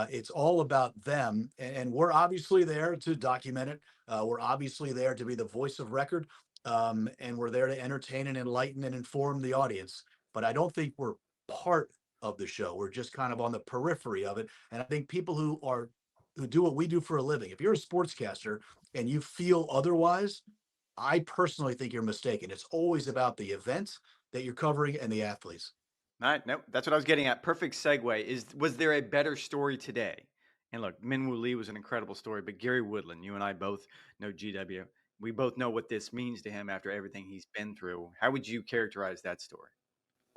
it's all about them. And we're obviously there to document it. We're obviously there to be the voice of record. And we're there to entertain and enlighten and inform the audience. But I don't think we're part of the show. We're just kind of on the periphery of it. And I think people who do what we do for a living, if you're a sportscaster and you feel otherwise, I personally think you're mistaken. It's always about the event that you're covering and the athletes. All right, no, that's what I was getting at. Perfect segue. Was there a better story today? And look, Minwoo Lee was an incredible story, but Gary Woodland, you and I both know GW. We both know what this means to him after everything he's been through. How would you characterize that story?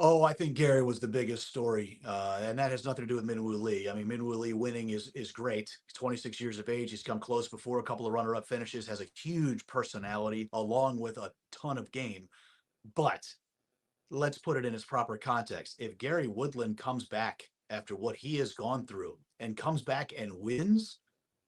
Oh, I think Gary was the biggest story, and that has nothing to do with Minwoo Lee. I mean, Minwoo Lee winning is great. He's 26 years of age. He's come close before, a couple of runner-up finishes, has a huge personality along with a ton of game. But let's put it in its proper context. If Gary Woodland comes back after what he has gone through and comes back and wins,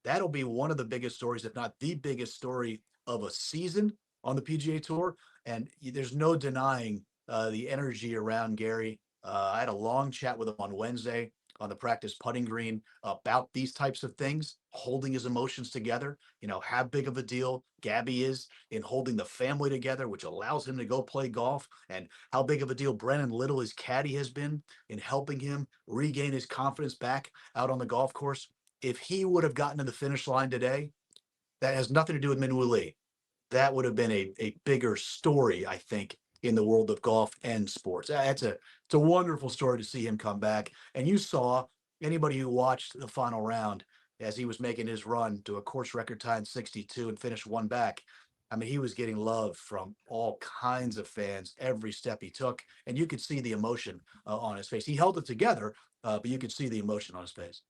that'll be one of the biggest stories, if not the biggest story of a season on the PGA Tour. And there's no denying the energy around Gary. I had a long chat with him on Wednesday on the practice putting green about these types of things, holding his emotions together. You know, how big of a deal Gabby is in holding the family together, which allows him to go play golf, and how big of a deal Brennan Little, his caddy, has been in helping him regain his confidence back out on the golf course. If he would have gotten to the finish line today, that has nothing to do with Minwoo Lee. That would have been a bigger story, I think, in the world of golf and sports. It's a wonderful story to see him come back. And you saw anybody who watched the final round as he was making his run to a course record time 62 and finished one back. I mean, he was getting love from all kinds of fans every step he took, and you could see the emotion on his face. He held it together, but you could see the emotion on his face.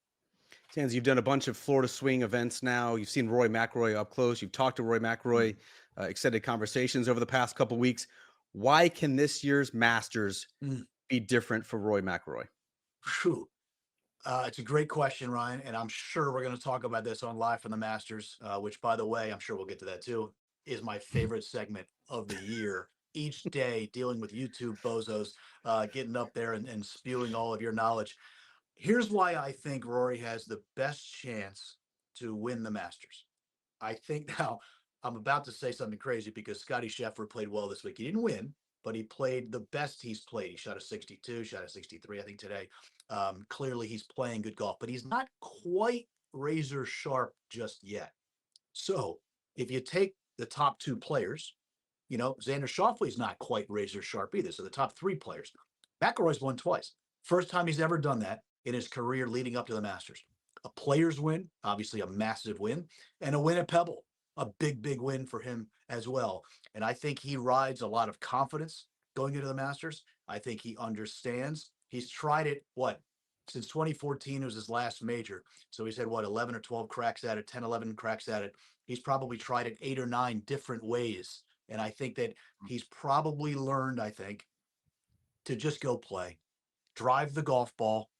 Sands, you've done a bunch of Florida swing events now. You've seen Rory McIlroy up close. You've talked to Rory McIlroy, extended conversations over the past couple of weeks. Why can this year's Masters be different for Rory McIlroy? Phew. It's a great question, Ryan, and I'm sure we're going to talk about this on Live from the Masters, which, by the way, I'm sure we'll get to that too, is my favorite segment of the year. Each day, dealing with YouTube bozos, getting up there and spewing all of your knowledge. Here's why I think Rory has the best chance to win the Masters. I think now I'm about to say something crazy because Scottie Scheffler played well this week. He didn't win, but he played the best he's played. He shot a 62, shot a 63, I think, today. Clearly, he's playing good golf, but he's not quite razor sharp just yet. So if you take the top two players, you know, Xander Schauffele's not quite razor sharp either. So the top three players, McIlroy's won twice. First time he's ever done that in his career leading up to the Masters. A player's win, obviously a massive win, and a win at Pebble, a big, big win for him as well. And I think he rides a lot of confidence going into the Masters. I think he understands. He's tried it, what, since 2014 was his last major. So he's had, what, 11 or 12 cracks at it, 10, 11 cracks at it. He's probably tried it 8 or 9 different ways. And I think that he's probably learned, I think, to just go play, drive the golf ball,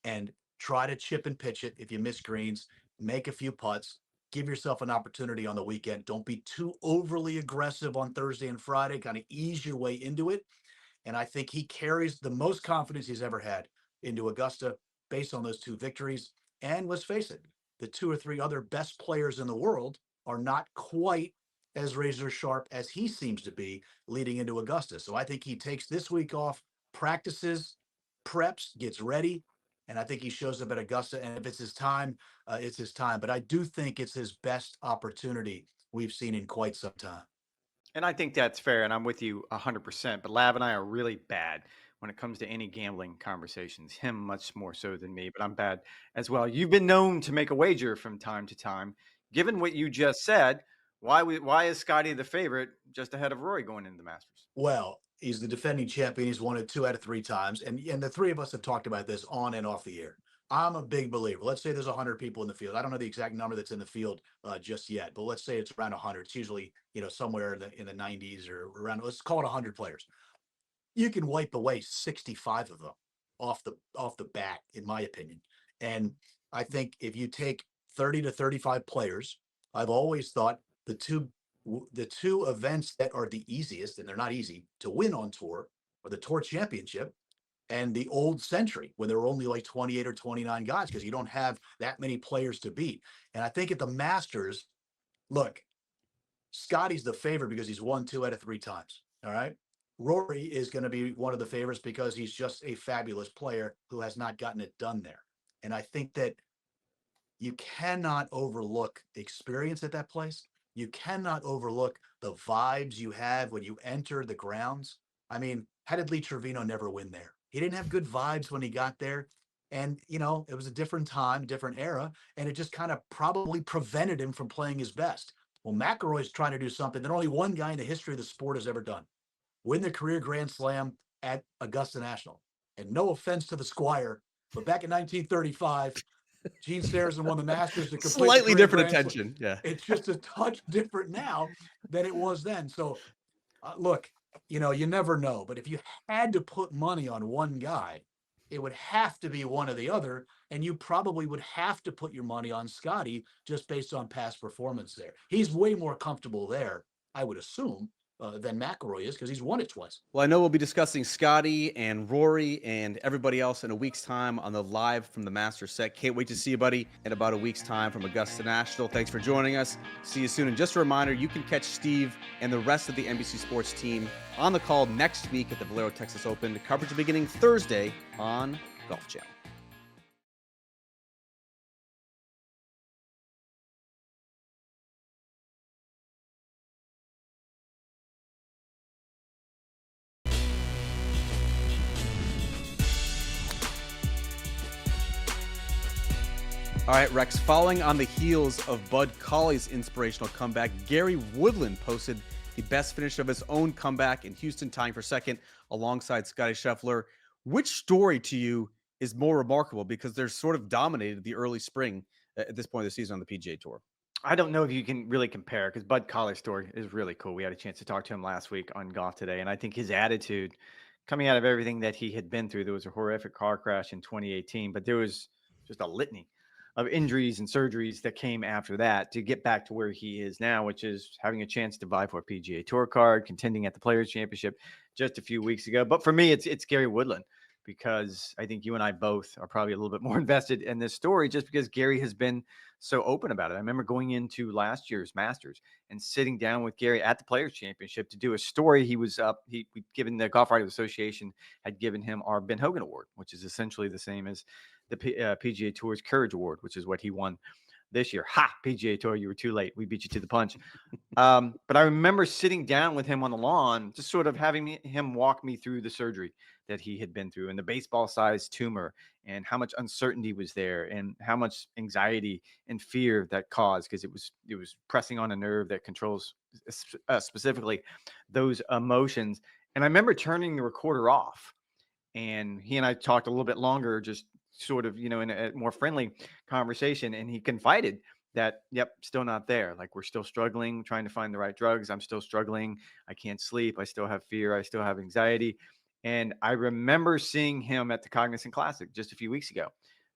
and try to chip and pitch it if you miss greens, make a few putts, give yourself an opportunity on the weekend. Don't be too overly aggressive on Thursday and Friday, kind of ease your way into it. And I think he carries the most confidence he's ever had into Augusta based on those 2 victories. And let's face it, the 2 or 3 other best players in the world are not quite as razor sharp as he seems to be leading into Augusta. So I think he takes this week off, practices, preps, gets ready, and I think he shows up at Augusta. And if it's his time, it's his time. But I do think it's his best opportunity we've seen in quite some time. And I think that's fair, and I'm with you 100%. But Lav and I are really bad when it comes to any gambling conversations. Him much more so than me, but I'm bad as well. You've been known to make a wager from time to time. Given what you just said, why is Scottie the favorite just ahead of Rory going into the Masters? Well, he's the defending champion. He's won it 2 out of 3 times. And the 3 of us have talked about this on and off the air. I'm a big believer. Let's say there's 100 people in the field. I don't know the exact number that's in the field just yet, but let's say it's around 100. It's usually, you know, somewhere in the 90s or around, let's call it 100 players. You can wipe away 65 of them off the bat, in my opinion. And I think if you take 30 to 35 players, I've always thought the two events that are the easiest, and they're not easy to win on tour, are the Tour Championship and the Old Century, when there were only like 28 or 29 guys, because you don't have that many players to beat. And I think at the Masters, look, Scottie's the favorite because he's won 2 out of 3 times. All right. Rory is going to be one of the favorites because he's just a fabulous player who has not gotten it done there. And I think that you cannot overlook the experience at that place. You cannot overlook the vibes you have when you enter the grounds. I mean, how did Lee Trevino never win there? He didn't have good vibes when he got there. And, it was a different time, different era, and it just kind of probably prevented him from playing his best. Well, McIlroy's trying to do something that only one guy in the history of the sport has ever done: win the career Grand Slam at Augusta National. And no offense to the Squire, but back in 1935, Gene Sarazen won the Masters to complete the Slightly career different Grand Slam. attention. Yeah. It's just a touch different now than it was then. So, look, you never know. But if you had to put money on one guy, it would have to be one or the other. And you probably would have to put your money on Scottie just based on past performance there. He's way more comfortable there, I would assume, than McIlroy is, because he's won it twice. Well, I know we'll be discussing Scottie and Rory and everybody else in a week's time on the Live from the Masters set. Can't wait to see you, buddy, in about a week's time from Augusta National. Thanks for joining us. See you soon. And just a reminder, you can catch Steve and the rest of the NBC Sports team on the call next week at the Valero Texas Open. The coverage beginning Thursday on Golf Channel. All right, Rex, following on the heels of Bud Cauley's inspirational comeback, Gary Woodland posted the best finish of his own comeback in Houston, tying for second alongside Scottie Scheffler. Which story to you is more remarkable, because they're sort of dominated the early spring at this point of the season on the PGA Tour? I don't know if you can really compare, because Bud Cauley's story is really cool. We had a chance to talk to him last week on Golf Today, and I think his attitude coming out of everything that he had been through — there was a horrific car crash in 2018, but there was just a litany of injuries and surgeries that came after that to get back to where he is now, which is having a chance to vie for a PGA Tour card, contending at the Players Championship just a few weeks ago. But for me, it's Gary Woodland, because I think you and I both are probably a little bit more invested in this story, just because Gary has been so open about it. I remember going into last year's Masters and sitting down with Gary at the Players Championship to do a story. He was up, we'd given the Golf Writers Association had given him our Ben Hogan Award, which is essentially the same as the PGA Tour's Courage Award, which is what he won this year. Ha! PGA Tour, you were too late. We beat you to the punch. But I remember sitting down with him on the lawn, just sort of having him walk me through the surgery that he had been through, and the baseball-sized tumor, and how much uncertainty was there, and how much anxiety and fear that caused, because it was pressing on a nerve that controls specifically those emotions. And I remember turning the recorder off, and he and I talked a little bit longer, just sort of, in a more friendly conversation. And he confided that, yep, still not there. Like, we're still struggling, trying to find the right drugs. I'm still struggling. I can't sleep. I still have fear. I still have anxiety. And I remember seeing him at the Cognizant Classic just a few weeks ago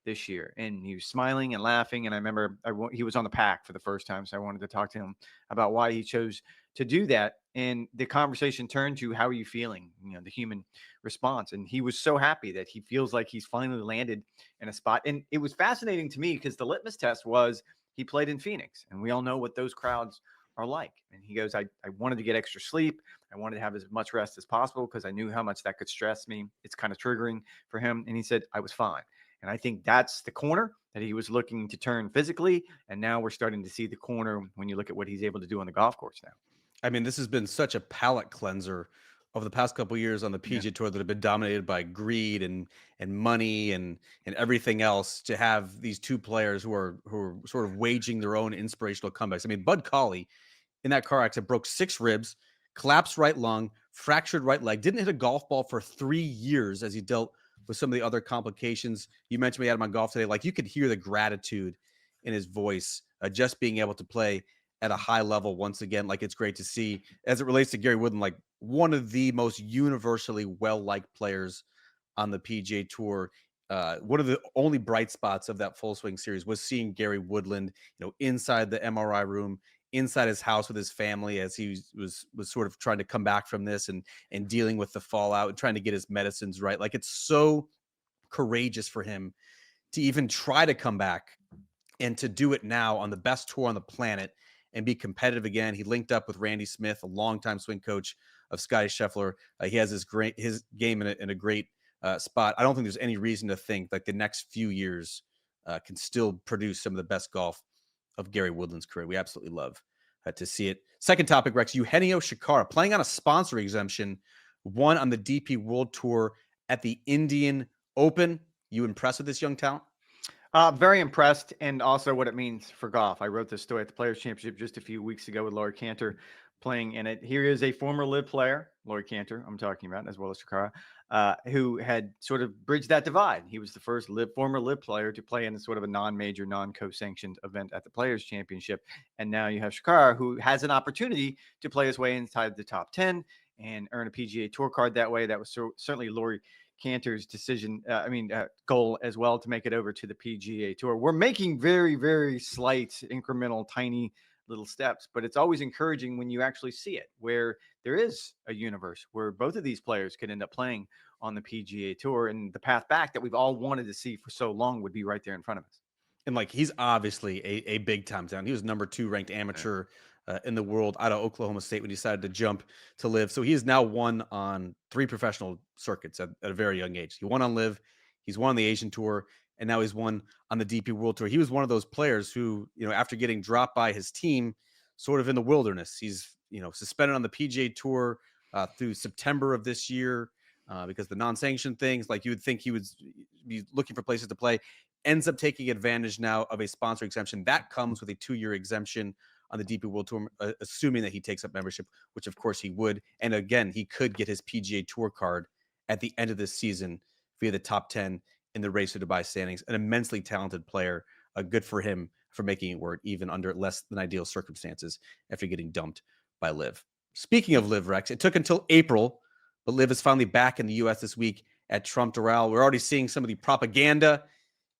this year, and he was smiling and laughing. And I remember he was on the pack for the first time, so I wanted to talk to him about why he chose to do that. And the conversation turned to, how are you feeling? The human response. And he was so happy that he feels like he's finally landed in a spot. And it was fascinating to me, because the litmus test was, he played in Phoenix, and we all know what those crowds are like. And he goes, I wanted to get extra sleep. I wanted to have as much rest as possible, because I knew how much that could stress me. It's kind of triggering for him. And he said, I was fine. And I think that's the corner that he was looking to turn physically. And now we're starting to see the corner when you look at what he's able to do on the golf course now. I mean, this has been such a palate cleanser over the past couple of years on the PGA Tour that have been dominated by greed and money and everything else, to have these two players who are sort of waging their own inspirational comebacks. I mean, Bud Cauley in that car accident broke 6 ribs, collapsed right lung, fractured right leg, didn't hit a golf ball for 3 years as he dealt with some of the other complications. You mentioned we had him on Golf Today. Like, you could hear the gratitude in his voice, just being able to play at a high level once again. Like, it's great to see. As it relates to Gary Woodland, like, one of the most universally well-liked players on the PGA Tour. One of the only bright spots of that Full Swing series was seeing Gary Woodland, inside the MRI room inside his house with his family as he was sort of trying to come back from this and dealing with the fallout and trying to get his medicines right. Like, it's so courageous for him to even try to come back and to do it now on the best tour on the planet and be competitive again. He linked up with Randy Smith, a longtime swing coach of Scottie Scheffler. He has his game in a great spot. I don't think there's any reason to think like the next few years can still produce some of the best golf of Gary Woodland's career. We absolutely love to see it. Second topic, Rex, Eugenio Chacarra playing on a sponsor exemption, won on the DP World Tour at the Indian Open. You impressed with this young talent? Very impressed, and also what it means for golf. I wrote this story at the Players Championship just a few weeks ago with Laurie Cantor playing in it. Here is a former LIV player, Laurie Cantor, I'm talking about, as well as Chacarra, who had sort of bridged that divide. He was the first former LIV player to play in a sort of a non-major, non-co-sanctioned event at the Players Championship. And now you have Chacarra, who has an opportunity to play his way inside the top 10 and earn a PGA Tour card that way. That was certainly Laurie Cantor's decision, goal as well, to make it over to the PGA Tour. We're making very, very slight, incremental, tiny little steps, but it's always encouraging when you actually see it, where there is a universe where both of these players could end up playing on the PGA Tour, and the path back that we've all wanted to see for so long would be right there in front of us. And like, he's obviously a big time talent. He was number 2 ranked amateur in the world out of Oklahoma State when he decided to jump to LIV. So he has now won on 3 professional circuits at a very young age. He won on LIV, he's won on the Asian Tour, and now he's won on the DP World Tour. He was one of those players who, after getting dropped by his team, sort of in the wilderness, he's, suspended on the PGA Tour through September of this year because the non-sanctioned things, like you would think he would be looking for places to play, ends up taking advantage now of a sponsor exemption. That comes with a 2-year exemption on the DP World Tour, assuming that he takes up membership, which of course he would. And again, he could get his PGA Tour card at the end of this season via the top 10 in the Race to Dubai standings. An immensely talented player. Good for him for making it work, even under less than ideal circumstances after getting dumped by LIV. Speaking of LIV, Rex, it took until April, but LIV is finally back in the U.S. this week at Trump Doral. We're already seeing some of the propaganda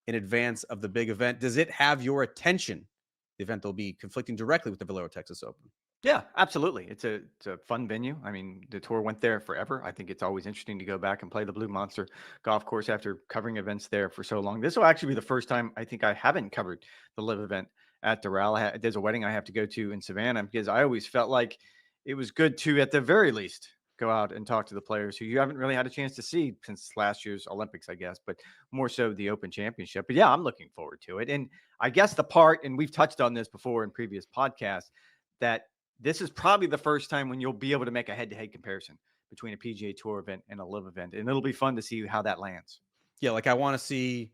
in advance of the big event. Does it have your attention? The event will be conflicting directly with the Valero Texas Open. Yeah, absolutely. It's a fun venue. I mean, the tour went there forever. I think it's always interesting to go back and play the Blue Monster golf course after covering events there for so long. This will actually be the first time I think I haven't covered the LIV event at Doral. There's a wedding I have to go to in Savannah because I always felt like it was good to, at the very least, go out and talk to the players who you haven't really had a chance to see since last year's Olympics, I guess, but more so the Open Championship. But yeah, I'm looking forward to it. And I guess the part, and we've touched on this before in previous podcasts, that this is probably the first time when you'll be able to make a head-to-head comparison between a PGA Tour event and a LIV event. And it'll be fun to see how that lands. Yeah, like I want to see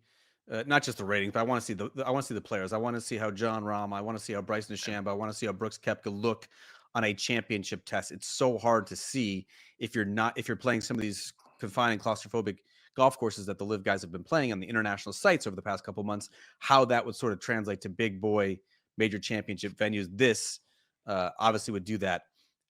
not just the ratings, but I want to see the players. I want to see how John Rahm, I want to see how Bryson DeChambeau, I want to see how Brooks Koepka look on a championship test. It's so hard to see if you're playing some of these confining claustrophobic golf courses that the LIV guys have been playing on the international sites over the past couple months, how that would sort of translate to big boy major championship venues. This obviously would do that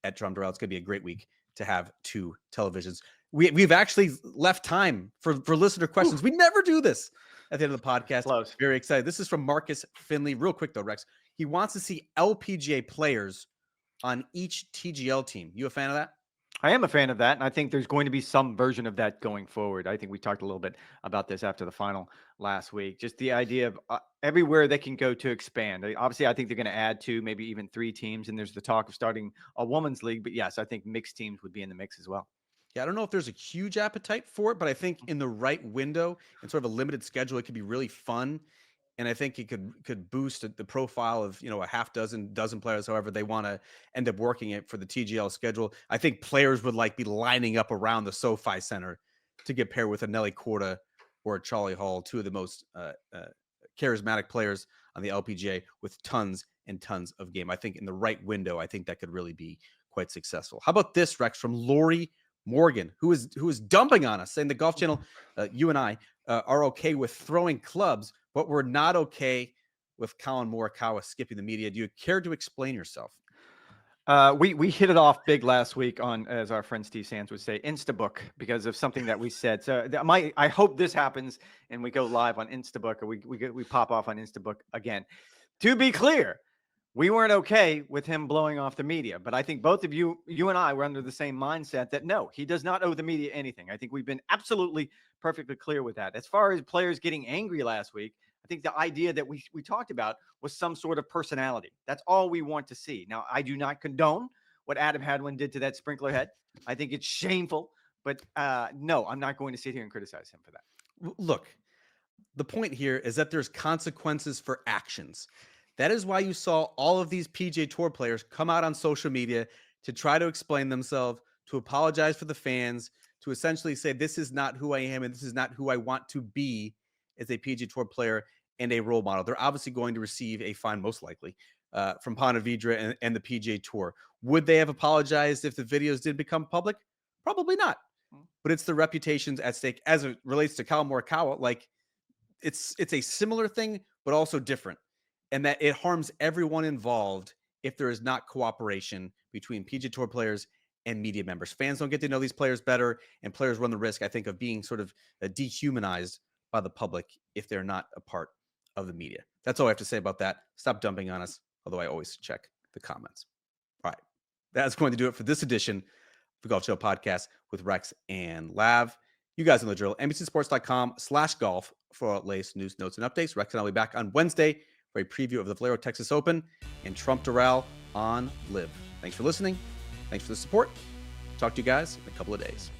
at Trump Doral. It's going to be a great week to have 2 televisions. We've actually left time for listener questions. We never do this at the end of the podcast. Close. Very excited. This is from Marcus Finley. Real quick though, Rex. He wants to see LPGA players on each TGL team. You a fan of that? I am a fan of that, and I think there's going to be some version of that going forward. I think we talked a little bit about this after the final last week. Just the idea of everywhere they can go to expand. Obviously, I think they're going to add 2, maybe even 3 teams, and there's the talk of starting a women's league. But yes, I think mixed teams would be in the mix as well. Yeah, I don't know if there's a huge appetite for it, but I think in the right window and sort of a limited schedule, it could be really fun. And I think it could boost the profile of, a half dozen players, however they want to end up working it for the TGL schedule. I think players would be lining up around the SoFi Center to get paired with a Nelly Korda or a Charlie Hall, 2 of the most charismatic players on the LPGA with tons and tons of game. I think in the right window, I think that could really be quite successful. How about this, Rex, from Lori Morgan, who is dumping on us, saying the Golf Channel, you and I are okay with throwing clubs, but we're not okay with Colin Morikawa skipping the media. Do you care to explain yourself? We hit it off big last week on, as our friend Steve Sands would say, Instabook, because of something that we said. So I hope this happens and we go live on Instabook, or we pop off on Instabook again. To be clear, We weren't okay with him blowing off the media, but I think both of you and I were under the same mindset that no, he does not owe the media anything. I think we've been absolutely perfectly clear with that. As far as players getting angry last week, I think the idea that we talked about was some sort of personality. That's all we want to see. Now, I do not condone what Adam Hadwin did to that sprinkler head. I think it's shameful, but no, I'm not going to sit here and criticize him for that. Look, the point here is that there's consequences for actions. That is why you saw all of these PGA Tour players come out on social media to try to explain themselves, to apologize for the fans, to essentially say, this is not who I am and this is not who I want to be as a PGA Tour player and a role model. They're obviously going to receive a fine, most likely, from Ponte Vedra and the PGA Tour. Would they have apologized if the videos did become public? Probably not. But it's the reputations at stake as it relates to Kyle Morikawa. Like, it's a similar thing, but also different. And that it harms everyone involved if there is not cooperation between PGA Tour players and media members. Fans don't get to know these players better, and players run the risk, I think, of being sort of dehumanized by the public if they're not a part of the media. That's all I have to say about that. Stop dumping on us, although I always check the comments. All right. That's going to do it for this edition of the Golf Show podcast with Rex and Lav. You guys know the drill. NBCSports.com/golf for latest news, notes, and updates. Rex and I will be back on Wednesday for a preview of the Valero Texas Open and Trump Doral on Live. Thanks for listening. Thanks for the support. Talk to you guys in a couple of days.